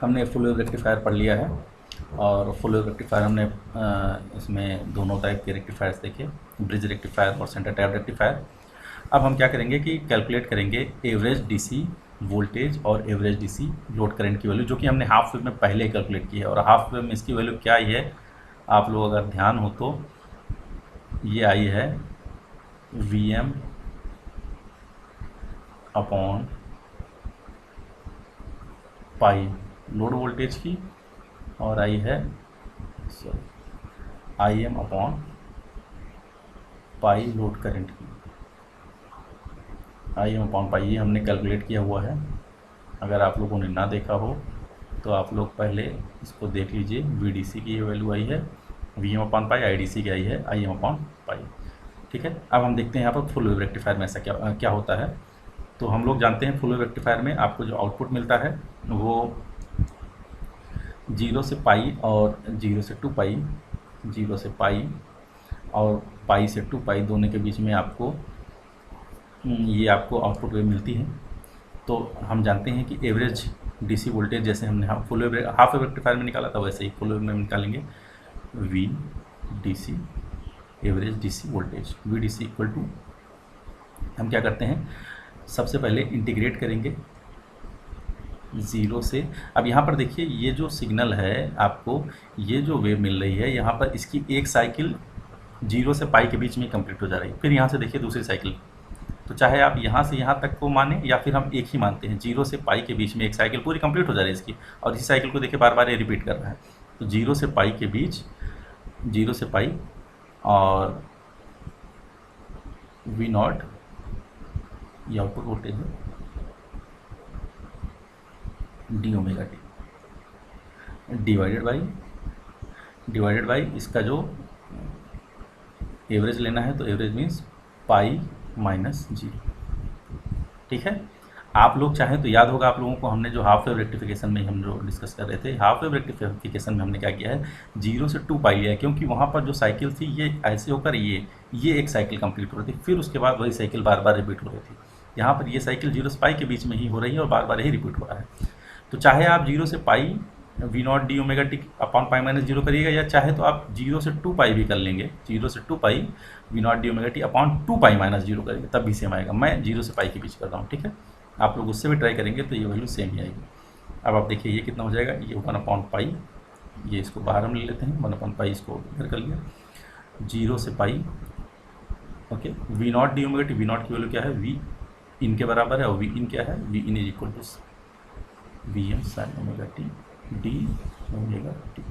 हमने full wave rectifier पढ़ लिया है और फुल वेव रेक्टिफायर हमने इसमें दोनों टाइप के रेक्टिफायर्स देखे, ब्रिज रेक्टिफायर और सेंटर टैप रेक्टिफायर। अब हम क्या करेंगे कि कैलकुलेट करेंगे एवरेज डीसी वोल्टेज और एवरेज डीसी लोड करंट की वैल्यू, जो कि हमने हाफ वेव में पहले ही कैलकुलेट की है। और हाफ वेव में इसकी वैल्यू क्या आई है, आप लोग अगर ध्यान हो तो ये आई है Vm upon pi load voltage की, और आई है Im upon pi load current की। Im अपॉन पाई ये हमने कैलकुलेट किया हुआ है। अगर आप लोगों ने ना देखा हो तो आप लोग पहले इसको देख लीजिए। VDC की ये वैल्यू आई है Vm अपॉन पाई, IDC की आई है Im अपॉन पाई। ठीक है, अब हम देखते हैं यहाँ पर फुल वेव रेक्टिफायर में ऐसा क्या होता है। तो हम लोग जानते हैं फुल वेव रेक्टिफायर में आपको जो आउटपुट मिलता है वो 0 से पाई और 0 से 2 पाई, 0 से पाई और पाई से 2 पाई दोनों के बीच में आपको ये आपको आउटपुट वेव मिलती है। तो हम जानते हैं कि एवरेज डीसी वोल्टेज जैसे हमने हाफ वेव रेक्टिफायर में निकाला था वैसे ही फुल वेव में निकालेंगे। VDC average DC voltage, VDC equal to, हम क्या करते हैं सबसे पहले इंटीग्रेट करेंगे 0 से। अब यहाँ पर देखिए ये जो सिग्नल है आपको, ये जो वेव मिल रही है यहाँ पर, इसकी एक साइकिल 0 से पाई के बीच में कंप्लीट हो जा रही है। फिर यहाँ से देखिए दूसरी साइकिल, तो चाहे आप यहाँ से यहाँ तक को माने या फिर हम एक ही मानते हैं, 0 से पाई के बीच में एक साइकिल पूरी कंप्लीट हो जा रही है इसकी, और इसी साइकिल को देखिए बार बार ये रिपीट कर रहा है। तो 0 से पाई के बीच, 0 से पाई और V0 ये आउटपुट वोल्टेज है d⍵t डिवाइडेड बाई इसका जो एवरेज लेना है, तो एवरेज मीन्स पाई माइनस 0। ठीक है, आप लोग चाहें तो याद होगा आप लोगों को, हमने जो हाफ वेव रेक्टिफिकेशन में हम जो डिस्कस कर रहे थे, हाफ वेव रेक्टिफिकेशन में हमने क्या किया है 0 से 2 पाई लिया है, क्योंकि वहाँ पर जो साइकिल थी ये ऐसे होकर ये एक साइकिल कंप्लीट हो रही थी, फिर उसके बाद वही साइकिल बार बार रिपीट हो रही थी। यहाँ पर ये साइकिल 0 से पाई के बीच में ही हो रही है और बार बार यही रिपीट हो रहा है। तो चाहे आप 0 से पाई V0 d⍵t upon pi minus 0 करिएगा, या चाहे तो आप 0 से 2 पाई भी कर लेंगे, 0 से 2 पाई V0 d⍵t upon 2 pi minus 0 करेंगे तब भी सेम आएगा। मैं 0 से पाई के बीच कर रहा हूँ, ठीक है, आप लोग उससे भी ट्राई करेंगे तो ये वैल्यू सेम ही आएगी। अब आप देखिए ये कितना हो जाएगा, ये 1 अपॉन पाई, ये इसको बाहर हम ले लेते हैं, 1 अपॉन पाई इसको इधर कर लिया, 0 से पाई, ओके। V0 d⍵t, V0 की वैल्यू क्या है, V इन के बराबर है, और V इन क्या है, V in is equal to Vm sin ⍵t d⍵t,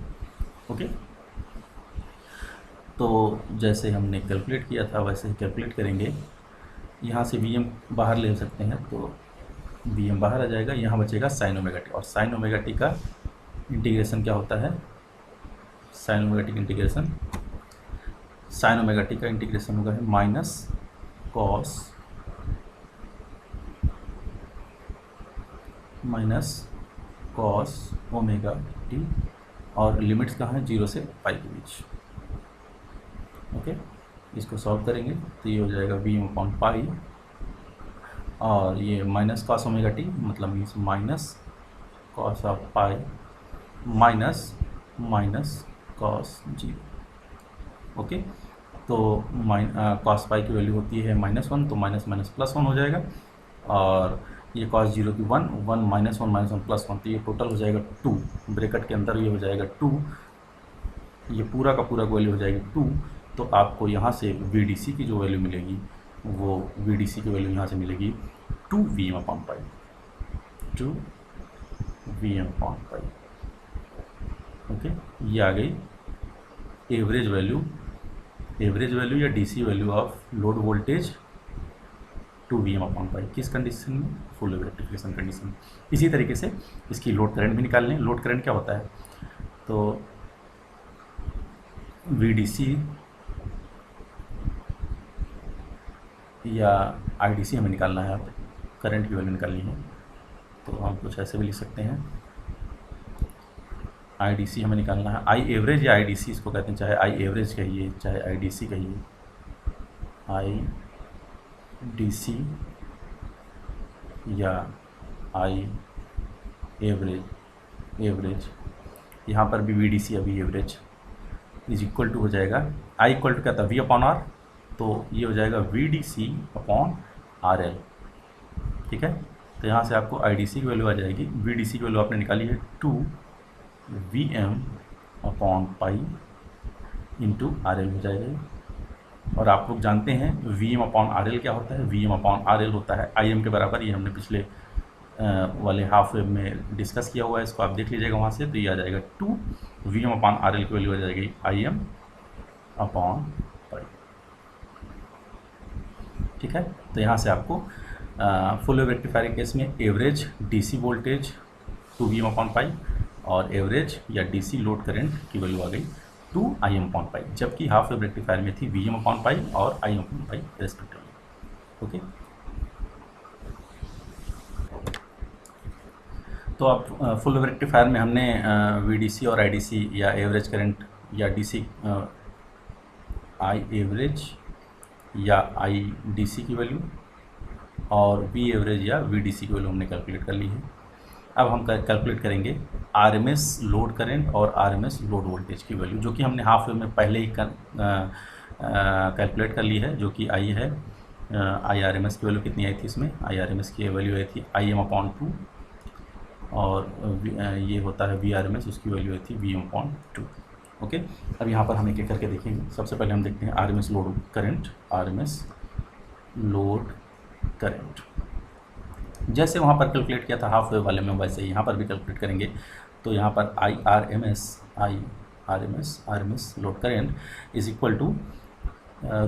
okay. तो जैसे हमने कैलकुलेट किया था वैसे ही कैलकुलेट करेंगे। यहाँ से Vm बाहर ले सकते हैं तो Vm बाहर आ जाएगा, यहाँ बचेगा sin ⍵t, और sin ⍵t का इंटीग्रेशन क्या होता है, sin ⍵t का इंटीग्रेशन, sin ⍵t का इंटीग्रेशन होगा है माइनस कॉस ⍵t, और लिमिट्स कहाँ है 0 से पाई के बीच, ओके। इसको सॉल्व करेंगे तो ये हो जाएगा Vm अपॉन पाई, और ये माइनस कॉस ⍵t मतलब means minus cos of pi minus cos 0, okay. तो कॉस पाई की वैल्यू होती है -1, तो माइनस माइनस प्लस 1 हो जाएगा, और ये कॉस 0 की 1 माइनस 1 प्लस 1, तो ये टोटल हो जाएगा 2, ब्रैकेट के अंदर ये हो जाएगा 2, ये पूरा का पूरा वैल्यू हो जाएगी 2। तो आपको यहाँ से VDC की जो वैल्यू मिलेगी वो VDC की वैल्यू यहाँ से मिलेगी 2 Vm upon pi, 2 Vm upon pi, okay. ये आ गई एवरेज वैल्यू या DC value of load voltage 2 Vm upon pi, किस कंडीशन में, फुल वेव रेक्टिफिकेशन कंडीशन। इसी तरीके से इसकी लोड करंट भी निकाल लें। लोड करंट क्या होता है, तो VDC या IDC हमें निकालना है, अब करंट की वैल्यू निकालनी है, तो हम कुछ ऐसे भी लिख सकते हैं, IDC हमें निकालना है, I एवरेज या IDC इसको कहते हैं, चाहे I एवरेज कहिए चाहे IDC कहिए, IDC या I एवरेज, एवरेज, यहाँ पर भी VDC अभी एवरेज इज इक्वल टू हो जाएगा, आई इक्वल टू क्या था, V अपॉन आर, तो ये हो जाएगा VDC अपॉन RL। ठीक है, तो यहाँ से आपको IDC की वैल्यू आ जाएगी, VDC की वैल्यू आपने निकाली है 2 VM upon pi into RL हो जाएगा ये। और आप लोग जानते हैं VM अपॉन RL क्या होता है, VM अपॉन RL होता है IM के बराबर। ये हमने पिछले वाले हाफ वेव में डिस्कस किया हुआ है, इसको आप देख लीजिएगा वहाँ से। तो ये आ जाएगा 2 VM अपॉन RL की वैल्यू आ जाएगी IM अपॉन पाई। ठीक है, तो यहाँ से आपको फुल वेव रेक्टिफायर के केस में average DC voltage 2 VM upon pi और एवरेज या DC लोड करंट की वैल्यू आ गई 2 IM अपॉन पाई, जबकि हाफ वेव रेक्टिफायर में थी VM अपॉन पाई और IM upon pi respectively. Okay, तो अब फुल वेव रेक्टिफायर में हमने VDC और IDC या एवरेज करंट या DC I एवरेज या IDC की वैल्यू और V एवरेज या VDC की वैल्यू हमने कैलकुलेट कर ली है। अब हम कैलकुलेट करेंगे RMS लोड करंट और RMS लोड वोल्टेज की वैल्यू, जो कि हमने हाफ वेव में पहले ही कैलकुलेट कर ली है, जो कि आई है IRMS की वैल्यू कितनी आई थी इसमें, IRMS की वैल्यू आई थी IM अपॉन 2 और ये होता है VRMS, उसकी वैल्यू आई थी VM अपॉन 2। ओके, अब यहाँ पर हम एक एक करके देखेंगे। सबसे पहले हम देखते हैं RMS load current, RMS load current जैसे वहाँ पर कैलकुलेट किया था हाफ वेव वाले में, वैसे ही यहाँ पर भी कैलकुलेट करेंगे। तो यहाँ पर RMS load current is equal to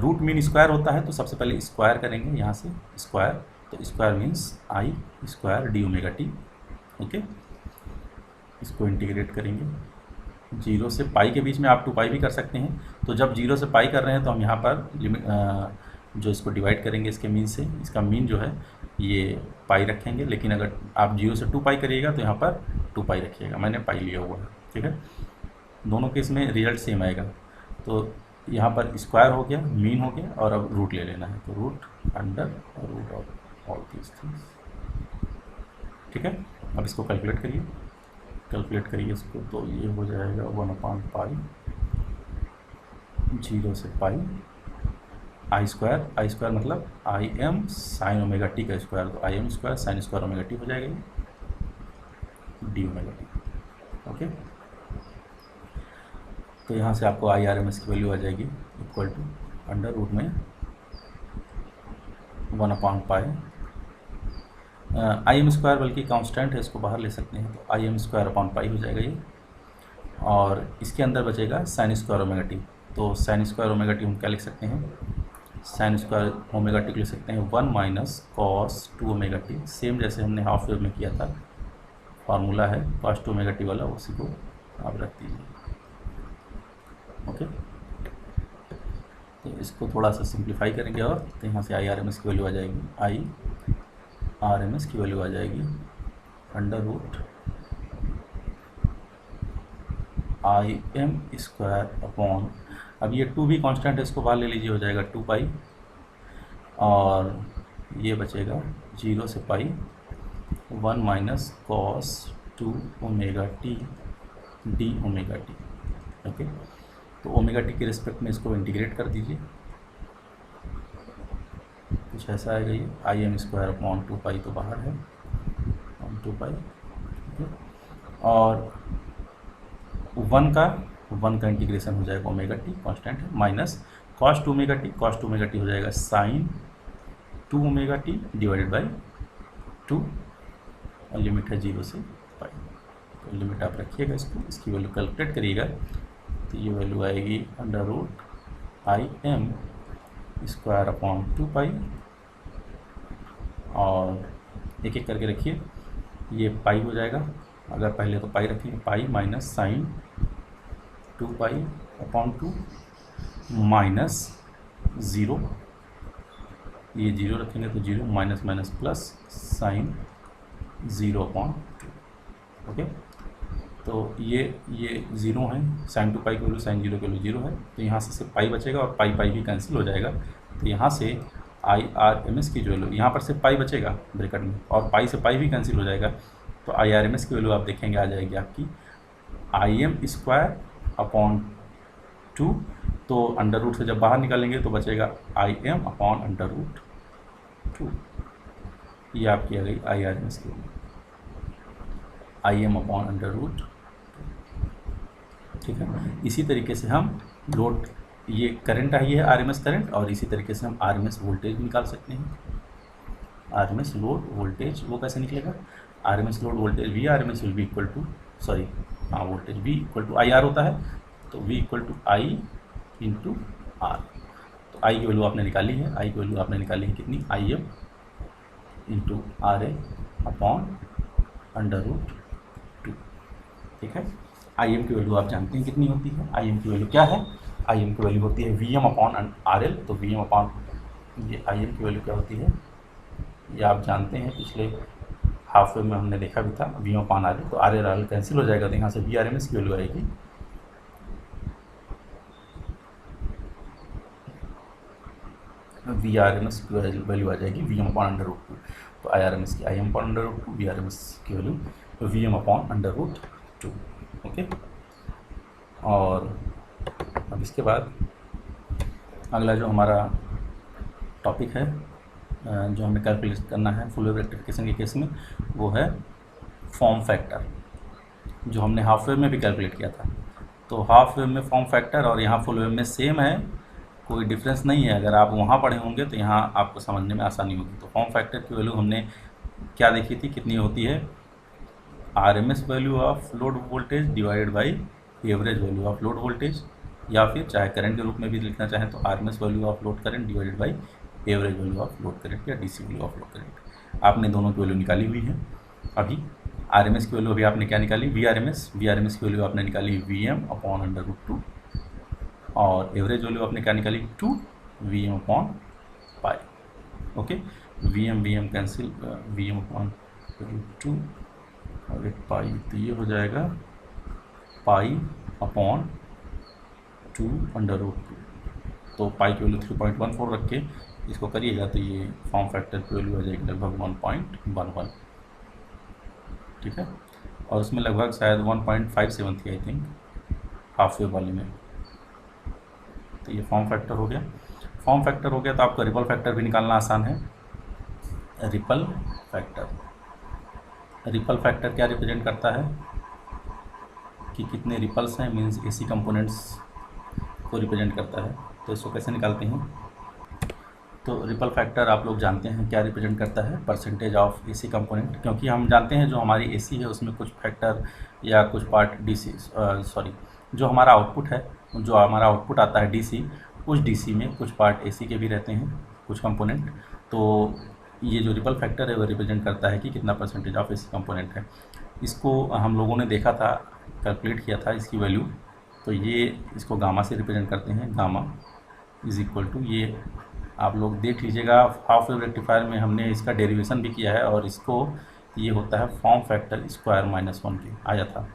root mean square होता है, तो सबसे पहले स्क्वायर करेंगे यहाँ से स्क्वायर, तो square means I square D omega T. Okay, इसको इंटीग्रेट करेंगे 0 से पाई के बीच में, आप 2 पाई भी कर सकते हैं। तो जब 0 से पाई कर रहे हैं तो हम यहाँ पर लिमिट जो इसको डिवाइड करेंगे इसके मीन से, इसका मीन जो है ये पाई रखेंगे, लेकिन अगर आप 0 से 2 पाई करिएगा तो यहाँ पर 2 पाई रखिएगा, मैंने पाई लिया हुआ है। ठीक है, दोनों केस में रिजल्ट सेम आएगा। तो यहाँ पर स्क्वायर हो गया, मीन हो गया, और अब रूट ले लेना है, तो root under root of all these things. ठीक है, अब इसको कैलकुलेट करिए इसको, तो ये हो जाएगा 1 अपॉन पाई 0 से पाई आई स्क्वायर मतलब IM साइन ओमेगा टी का स्क्वायर, तो IM square sine square omega t हो जाएगा ये डी ओमेगा टी। ओके, तो यहाँ से आपको IRMS की वैल्यू आ जाएगी इक्वल टू अंडर रूट में 1 अपॉन पाई IM स्क्वायर, बल्कि कांस्टेंट है, इसको बाहर ले सकते हैं, तो IM स्क्वायर अपॉन पाई हो जाएगा ये, और इसके अंदर बचेगा साइन स्क्वायर ओमेगा टी। तो साइन स्क्वायर ओमेगा टी हम क्या लिख सकते हैं, साइन स्क्वायर ओमेगा टी को लिख सकते हैं 1 minus cos 2 omega T, same जैसे हमने हाफ वेव में किया था, फार्मूला है कॉस 2 ओमेगा टी वाला, उसी को आप रख दीजिए। ओके, तो इसको थोड़ा सा सिंप्लीफाई करेंगे और तो यहाँ से IRMS की वैल्यू आ जाएगी, IRMS की वैल्यू आ जाएगी under root IM square upon, अब ये 2 भी कांस्टेंट है, इसको बाहर ले लीजिए, हो जाएगा 2 पाई, और ये बचेगा 0 से पाई 1 minus cos 2 omega T D omega T. Okay, तो ओमेगा टी के रिस्पेक्ट में इसको इंटीग्रेट कर दीजिए, कुछ ऐसा आएगा ये IM स्क्वायर अपॉन 2 पाई, तो बाहर है 2 पाई, और 1 का इंटीग्रेशन हो जाएगा ओमेगा टी कांस्टेंट है, माइनस कॉस 2 ओमेगा टी हो जाएगा sine 2 omega t divided by 2, और लिमिट है 0 से पाई, तो लिमिट आप रखिएगा इसको, इसकी वैल्यू कैलकुलेट करिएगा, तो ये वैल्यू आएगी under root IM square upon 2 pi, और एक एक करके रखिए, ये पाई हो जाएगा, अगर पहले तो पाई रखेंगे, pi minus sine 2 pi upon 2 minus 0, ये 0 रखेंगे तो 0 minus minus plus sine 0 upon 2। Okay, तो ये 0 है, साइन 2 पाई की वैल्यू साइन 0 की वैल्यू 0 है, तो यहाँ से सिर्फ पाई बचेगा और पाई भी कैंसिल हो जाएगा, तो यहाँ से IRMS की जो वैल्यू, यहाँ पर सिर्फ पाई बचेगा ब्रैकेट में, और पाई से पाई भी कैंसिल हो जाएगा, तो IRMS की वैल्यू आप देखेंगे आ जाएगी आपकी IM² अपॉन 2, तो अंडर रूट से जब बाहर निकालेंगे तो बचेगा IM अपॉन अंडर रूट 2। ये आपकी आ गई IRMS की value, IM upon under root. ठीक है, इसी तरीके से हम लोड, ये करंट आई है RMS करंट, और इसी तरीके से हम RMS वोल्टेज निकाल सकते हैं। RMS लोड वोल्टेज वो कैसे निकलेगा, RMS load voltage VRMS will be equal to, sorry हाँ, voltage V equal to IR होता है, तो V equal to I into R। तो I की वैल्यू आपने निकाली है, I की वैल्यू आपने निकाली है कितनी, IM into RA upon under root 2। ठीक है, IM की वैल्यू आप जानते हैं कितनी होती है, IM की वैल्यू क्या है, IM की वैल्यू होती है VM अपॉन RL। तो VM अपॉन, ये IM की वैल्यू क्या होती है, ये आप जानते हैं, पिछले हाफ वेव में हमने देखा भी था, VM अपॉन RL। तो RL कैंसिल हो जाएगा, तो यहाँ से VRMS की वैल्यू आएगी VRMS की वैल्यू आ जाएगी VM अपॉन अंडर रूट 2। तो IRMS की IM upon under root 2, VRMS की value VM upon under root 2। Okay, और अब इसके बाद अगला जो हमारा टॉपिक है, जो हमें कैलकुलेट करना है फुल वेव रेक्टिफिकेशन के केस में, वो है फॉर्म फैक्टर, जो हमने हाफ वेव में भी कैलकुलेट किया था। तो हाफ वेव में फॉर्म फैक्टर और यहाँ फुल वेव में सेम है, कोई डिफरेंस नहीं है। अगर आप वहाँ पढ़े होंगे तो यहाँ आपको समझने में आसानी होगी। तो फॉर्म फैक्टर की वैल्यू हमने क्या देखी थी, कितनी होती है, RMS value of load voltage divided by average value of load voltage, या फिर चाहे करंट के रूप में भी लिखना चाहें तो RMS value of load current divided by average value of load current, या DC value of load current. आपने दोनों की वैल्यू निकाली हुई है अभी। RMS की वैल्यू अभी आपने क्या निकाली, VRMS की वैल्यू आपने निकाली VM अपॉन अंडर रूट 2, और एवरेज वैल्यू आपने क्या निकाली 2 VM upon pi. Okay, VM cancel, VM upon 2 और एक पाई, तो ये हो जाएगा पाई अपॉन 2 अंडर रूट 2। तो पाई की वैल्यू 3.14 रख के इसको करिएगा तो ये फॉर्म फैक्टर की वैल्यू आ जाएगी लगभग 1.11। ठीक है, और उसमें लगभग शायद 1.57 थी आई थिंक हाफ वेव वाले में। तो ये फॉर्म फैक्टर हो गया। फॉर्म फैक्टर हो गया तो आपका रिपल फैक्टर भी निकालना आसान है। रिपल फैक्टर क्या रिप्रेजेंट करता है कि कितने रिपल्स हैं, मीन्स AC कंपोनेंट्स को रिप्रेजेंट करता है। तो इसको कैसे निकालते हैं, तो रिपल फैक्टर आप लोग जानते हैं क्या रिप्रेजेंट करता है, परसेंटेज ऑफ AC कंपोनेंट। क्योंकि हम जानते हैं जो हमारी AC है उसमें कुछ फैक्टर या कुछ पार्ट जो हमारा आउटपुट है, जो हमारा आउटपुट आता है DC, उस DC में कुछ पार्ट AC के भी रहते हैं, कुछ कंपोनेंट। तो ये जो रिपल फैक्टर है वो रिप्रेजेंट करता है कि कितना परसेंटेज ऑफ AC कंपोनेंट है। इसको हम लोगों ने देखा था, कैलकुलेट किया था इसकी वैल्यू। तो ये इसको गामा से रिप्रेजेंट करते हैं, गामा इज इक्वल टू, ये आप लोग देख लीजिएगा हाफ वेव रेक्टिफायर में हमने इसका डेरिवेशन भी किया है, और इसको ये होता है फॉर्म फैक्टर स्क्वायर -1 के आया था।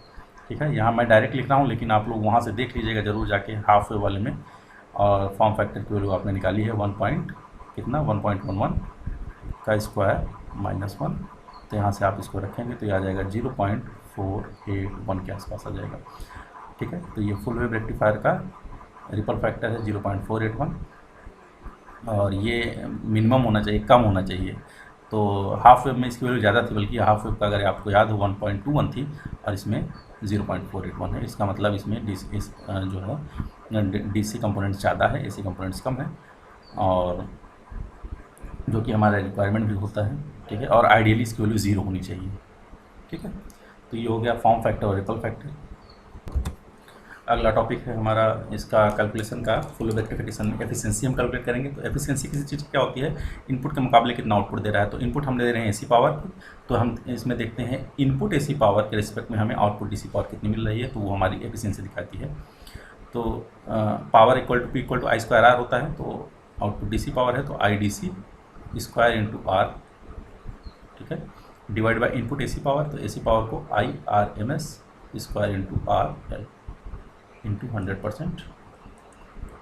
ठीक है, यहाँ मैं डायरेक्ट लिख रहा हूँ, लेकिन आप लोग वहाँ से देख लीजिएगा ज़रूर जाके हाफ वेव वाले में। और फॉर्म फैक्टर की वैल्यू आपने निकाली है 1.11 का स्क्वायर -1। तो यहाँ से आप इसको रखेंगे तो ये आ जाएगा 0.481 के आसपास आ जाएगा। ठीक है, तो ये फुल वेव रेक्टिफायर का रिपल फैक्टर है 0.481, और ये मिनिमम होना चाहिए, कम होना चाहिए। तो हाफ वेव में इसकी वैल्यू ज़्यादा थी, बल्कि हाफ वेव का अगर आपको याद हो 1.21 थी, और इसमें 0.481 है। इसका मतलब इसमें जो है DC कंपोनेंट्स ज़्यादा है, AC कंपोनेंट्स कम है, और जो कि हमारा रिक्वायरमेंट भी होता है। ठीक है, और आइडियली इसकी वैल्यू 0 होनी चाहिए। ठीक है, तो ये हो गया फॉर्म फैक्टर और रिपल फैक्टर। अगला टॉपिक है हमारा इसका कैलकुलेशन का, फुल रेक्टिफिकेशन एफिशिएंसी हम कैलकुलेट करेंगे। तो एफिशिएंसी किसी चीज़ क्या होती है, इनपुट के मुकाबले कितना आउटपुट दे रहा है। तो इनपुट हम दे रहे हैं AC पावर, तो हम इसमें देखते हैं इनपुट AC पावर के रिस्पेक्ट में हमें आउटपुट DC पावर कितनी मिल रही है, तो वो हमारी एफिशिएंसी दिखाती है। तो power equal to P equal to I² R होता है, तो आउटपुट DC पावर है तो IDC स्क्वायर इंटू R। ठीक है, divide by input AC power, तो AC पावर को IRMS square into RL into 100%।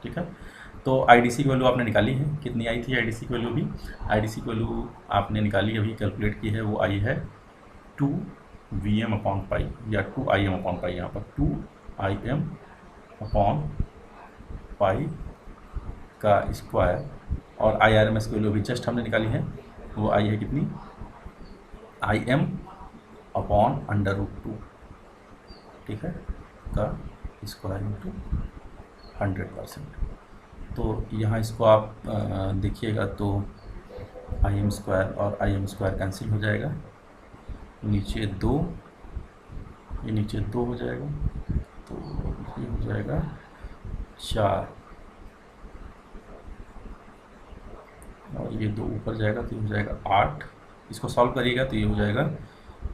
ठीक है, तो IDC की वैल्यू आपने निकाली है, कितनी आई थी IDC की वैल्यू भी, IDC की वैल्यू आपने निकाली अभी कैलकुलेट की है, वो आई है 2 वी एम अपॉन पाई या 2im अपॉन पाई, यहाँ पर 2im अपॉन पाई का स्क्वायर, और आई आर एम एस की वैल्यू भी जस्ट हमने निकाली है, वो आई है कितनी, im अपॉन √2, ठीक है, का स्क्वायर इंटू 100%। तो यहाँ इसको आप देखिएगा तो im स्क्वायर और im स्क्वायर कैंसिल हो जाएगा, नीचे 2, ये नीचे 2 हो जाएगा, तो ये हो जाएगा 4, और ये 2 ऊपर जाएगा तो ये हो जाएगा 8। इसको सॉल्व करिएगा तो ये हो जाएगा,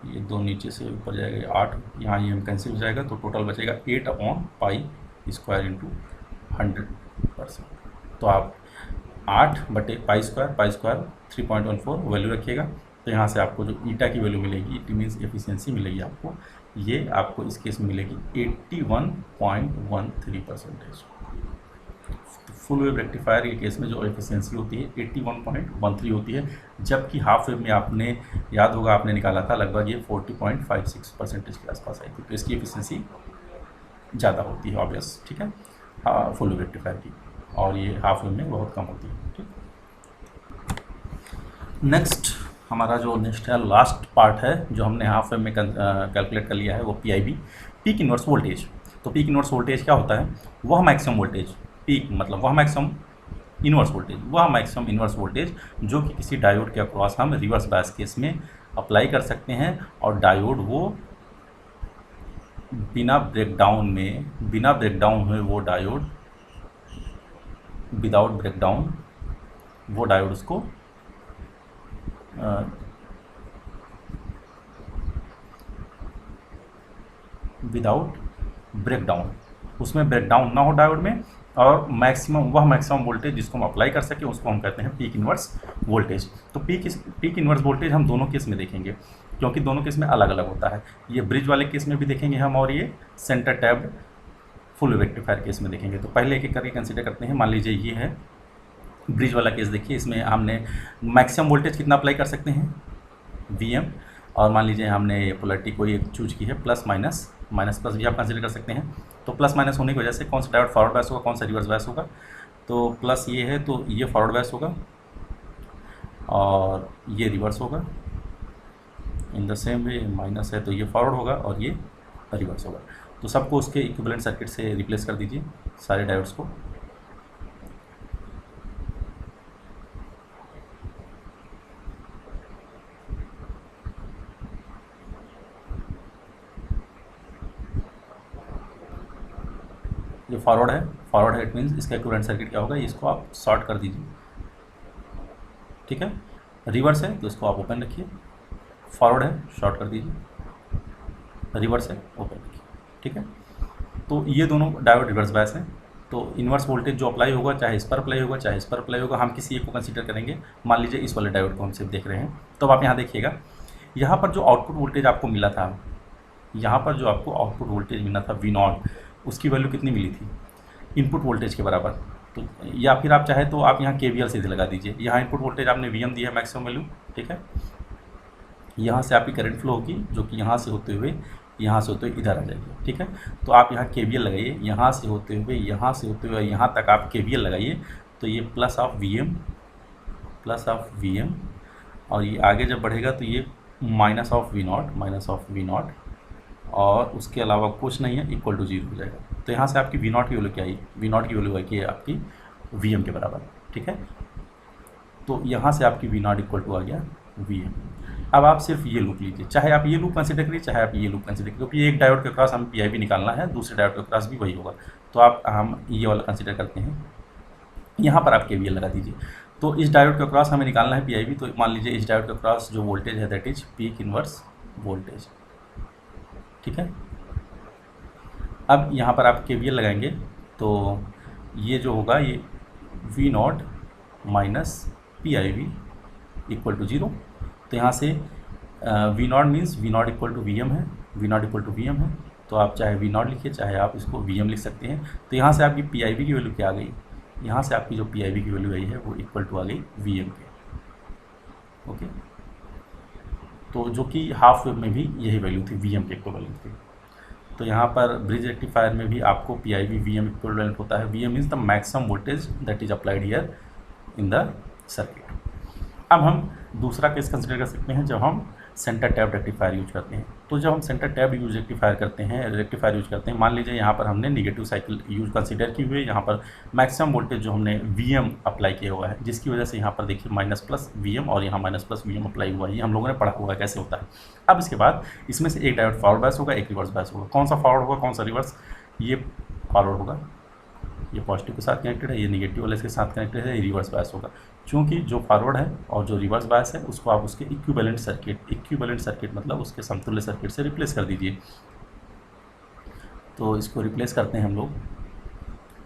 ये 2 नीचे से ऊपर जाएगा, ये 8, यहाँ ये कैंसिल हो जाएगा, तो टोटल बचेगा 8 अपॉन पाई स्क्वायर इंटू 100%। तो आप 8 बटे पाई स्क्वायर 3.14 वैल्यू रखिएगा, तो यहाँ से आपको जो ईटा की वैल्यू मिलेगी, इट मीन्स एफिशिएंसी मिलेगी आपको, ये आपको इस केस में मिलेगी 81.13%। फुल वेव रेक्टिफायर के केस में जो एफिशिएंसी होती है 81.13 होती है, जबकि हाफ वेव में आपने याद होगा आपने निकाला था लगभग ये 40.56% के आसपास आई थी, तो इसकी एफिशिएंसी ज़्यादा होती है ऑब्वियस, ठीक है, फुल वेव रेक्टिफायर की, और ये हाफ वेव में बहुत कम होती है, ठीक। नेक्स्ट हमारा जो नेक्स्ट है लास्ट पार्ट है जो हमने हाफ वेव में कैलकुलेट कर लिया है, वो पीआईवी, पीक इनवर्स वोल्टेज। तो पीक इनवर्स वोल्टेज क्या होता है, वह मैक्सिमम वोल्टेज, पीक मतलब वह मैक्सिमम इनवर्स वोल्टेज, वह मैक्सिमम इनवर्स वोल्टेज जो कि किसी डायोड के अक्रॉस हम रिवर्स बायस केस में अप्लाई कर सकते हैं, और डायोड वो बिना ब्रेकडाउन हुए वो डायोड, विदाउट ब्रेकडाउन वो डायोड उसको विदाउट ब्रेकडाउन, उसमें ब्रेकडाउन ना हो डायोड में, और वह मैक्सिमम वोल्टेज जिसको हम अप्लाई कर सकें उसको हम कहते हैं पीक इनवर्स वोल्टेज। तो पीक इनवर्स वोल्टेज हम दोनों केस में देखेंगे, क्योंकि दोनों केस में अलग अलग होता है, ये ब्रिज वाले केस में भी देखेंगे हम, और ये centre tabbed full wave rectifier case में देखेंगे। तो पहले एक एक करके कंसिडर करते हैं। मान लीजिए ये है ब्रिज वाला केस, देखिए इसमें हमने मैक्सिमम वोल्टेज कितना अप्लाई कर सकते हैं, Vm, और मान लीजिए हमने पोलैरिटी कोई एक चूज की है प्लस माइनस प्लस भी आप कंसिडर कर सकते हैं। तो प्लस माइनस होने की वजह से कौन सा डायोड फॉरवर्ड बायस होगा, कौन सा रिवर्स बायस होगा, तो प्लस ये है तो ये फॉरवर्ड बायस होगा और ये रिवर्स होगा, in the same way minus है तो ये फॉरवर्ड होगा और ये रिवर्स होगा। तो सबको उसके इक्विवेलेंट सर्किट से रिप्लेस कर दीजिए सारे डायोड्स को। जो फॉरवर्ड है इट मीन्स इसका इक्विवेलेंट सर्किट क्या होगा, इसको आप शॉर्ट कर दीजिए, ठीक है। रिवर्स है तो इसको आप ओपन रखिए, फॉरवर्ड है शॉर्ट कर दीजिए, रिवर्स है ओपन रखिए, ठीक है। तो ये दोनों डायोड रिवर्स बायस हैं। तो इन्वर्स वोल्टेज जो अप्लाई होगा, चाहे इस पर अप्लाई होगा चाहे इस पर अप्लाई होगा, हम किसी एक को कंसीडर करेंगे। मान लीजिए इस वाले डायोड को हम सिर्फ देख रहे हैं, तो आप यहाँ देखिएगा, यहाँ पर जो आउटपुट वोल्टेज आपको मिला था, यहाँ पर जो आपको आउटपुट वोल्टेज मिला था V0, उसकी वैल्यू कितनी मिली थी, इनपुट वोल्टेज के बराबर। तो या फिर आप चाहे तो आप यहाँ KVL सीधे लगा दीजिए। यहाँ इनपुट वोल्टेज आपने Vm दिया है मैक्सिमम वैल्यू, ठीक है। यहाँ से आपकी करंट फ्लो होगी जो कि यहाँ से होते हुए इधर आ जाएगी, ठीक है। तो आप यहाँ KVL लगाइए, यहाँ से होते हुए यहाँ तक आप KVL लगाइए, तो ये प्लस ऑफ Vm और ये आगे जब बढ़ेगा तो ये माइनस ऑफ V0 और उसके अलावा कुछ नहीं है, इक्वल टू 0 हो जाएगा। तो यहाँ से आपकी V0 की वैल्यू क्या आई, V0 की वैल्यू आई कि आपकी Vm के बराबर, ठीक है। तो यहाँ से आपकी V0 इक्वल टू आ गया Vm। अब आप सिर्फ ये लूप लीजिए, चाहे आप ये लूप कंसिडर करिए चाहे आप ये लूप कंसिडर करिए, क्योंकि एक डायोड के क्रॉस हम PIV निकालना है, दूसरे डायोड के क्रॉस भी वही होगा। तो हम ये वाला कंसिडर करते हैं, यहाँ पर आप KVL लगा दीजिए। तो इस डायोड के क्रॉस हमें निकालना है PIV, तो मान लीजिए इस डायोड के क्रॉस जो वोल्टेज है that is peak inverse voltage, ठीक है। अब यहाँ पर आप KVL लगाएंगे तो ये जो होगा ये V0 minus PIV equal to 0। तो यहाँ से V0 means V0 equal to Vm है, तो आप चाहे V0 लिखिए चाहे आप इसको Vm लिख सकते हैं। तो यहाँ से आपकी PIV की वैल्यू क्या आ गई, यहाँ से आपकी जो PIV की वैल्यू आई है वो इक्वल टू आ गई Vm के, ओके, तो जो कि हाफ वेव में भी यही वैल्यू थी, वीएम के इक्विवेलेंट थी। तो यहाँ पर ब्रिज रेक्टिफायर में भी आपको पीआईवी वीएम इक्विवेलेंट होता है। VM is the maximum voltage that is applied here in the circuit. अब हम दूसरा केस कंसिडर कर सकते हैं जब हम सेंटर टैप रेक्टिफायर यूज करते हैं। तो जब हम सेंटर टैप यूज रेक्टिफायर करते हैं, मान लीजिए यहाँ पर हमने निगेटिव साइकिल यूज कंसिडर की हुई है, यहाँ पर मैक्सिमम वोल्टेज जो हमने वीएम अप्लाई किया हुआ है, जिसकी वजह से यहाँ पर देखिए माइनस प्लस वीएम और यहाँ माइनस प्लस वीएम अप्लाई हुआ है। ये हम लोगों ने पढ़ा हुआ है कैसे होता है। अब इसके बाद इसमें से एक डायोड फॉरवर्ड बायस होगा, एक रिवर्स बायस होगा। कौन सा फॉरवर्ड होगा, कौन सा रिवर्स? ये फॉरवर्ड होगा, ये पॉजिटिव के साथ कनेक्टेड है, ये निगेटिव वाले के साथ कनेक्टेड है, ये रिवर्स बायस होगा। क्योंकि जो फॉरवर्ड है और जो रिवर्स बायस है उसको आप उसके इक्विवेलेंट सर्किट मतलब उसके समतुल्य सर्किट से रिप्लेस कर दीजिए। तो इसको रिप्लेस करते हैं हम लोग।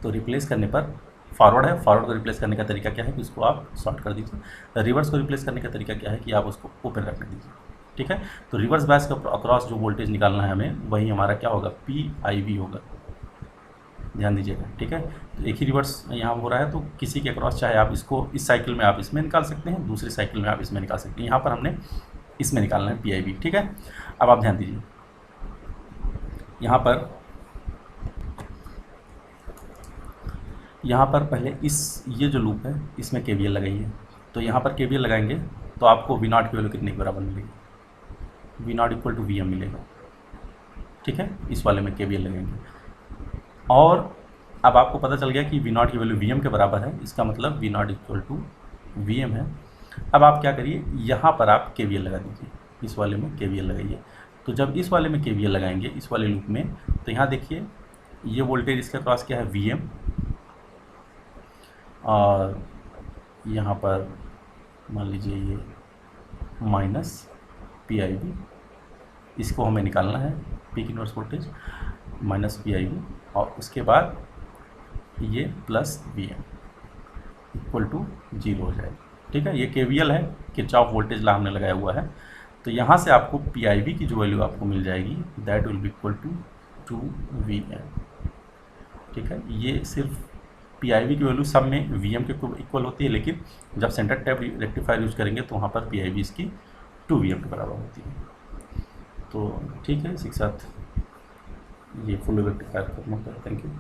तो रिप्लेस करने पर फॉरवर्ड है, फॉरवर्ड को रिप्लेस करने का तरीका क्या है कि उसको आप शॉर्ट कर दीजिए। रिवर्स को रिप्लेस करने का तरीका क्या है कि आप उसको ओपन रखने दीजिए। ठीक है, तो रिवर्स बायस के अक्रॉस जो वोल्टेज निकालना है हमें, वही हमारा क्या होगा, PIV होगा। ध्यान दीजिएगा। ठीक है, तो एक ही रिवर्स यहाँ हो रहा है, तो किसी के अक्रॉस चाहे आप इसको इस साइकिल में आप इसमें निकाल सकते हैं, दूसरी साइकिल में आप इसमें निकाल सकते हैं। यहाँ पर हमने इसमें निकालना है PIV। ठीक है, अब आप ध्यान दीजिए, यहाँ पर पहले ये जो लूप है इसमें KVL लगाइए। तो यहाँ पर KVL लगाएंगे तो आपको V0 की वैल्यू कितने के बराबर मिलेगी, V0 इक्वल टू VM मिलेगा। ठीक है, इस वाले में KVL लगाएंगे और अब आपको पता चल गया कि V0 की वैल्यू VM के बराबर है, इसका मतलब V0 इक्वल टू VM है। अब आप क्या करिए, यहाँ पर आप KVL लगा दीजिए, इस वाले में KVL लगाइए। तो जब इस वाले में KVL लगाएंगे, इस वाले लूप में, तो यहाँ देखिए ये वोल्टेज इसके क्रॉस क्या है, VM, और यहाँ पर मान लीजिए ये माइनस PIV, इसको हमें निकालना है, peak inverse voltage minus PIV, और उसके बाद ये प्लस VM इक्वल टू 0 हो जाएगा। ठीक है, ये KVL है, किरचॉफ वोल्टेज लॉ हमने लगाया हुआ है। तो यहाँ से आपको PIV की जो वैल्यू आपको मिल जाएगी, that will be equal to 2VM। ठीक है, ये सिर्फ PIV की वैल्यू सब में VM के इक्वल होती है, लेकिन जब सेंटर टैप रेक्टिफायर यूज करेंगे तो वहाँ पर PIV इसकी 2VM के बराबर होती है। तो ठीक है, इसी के साथ ये फुल रेक्टिफायर खत्म होता है। Thank you.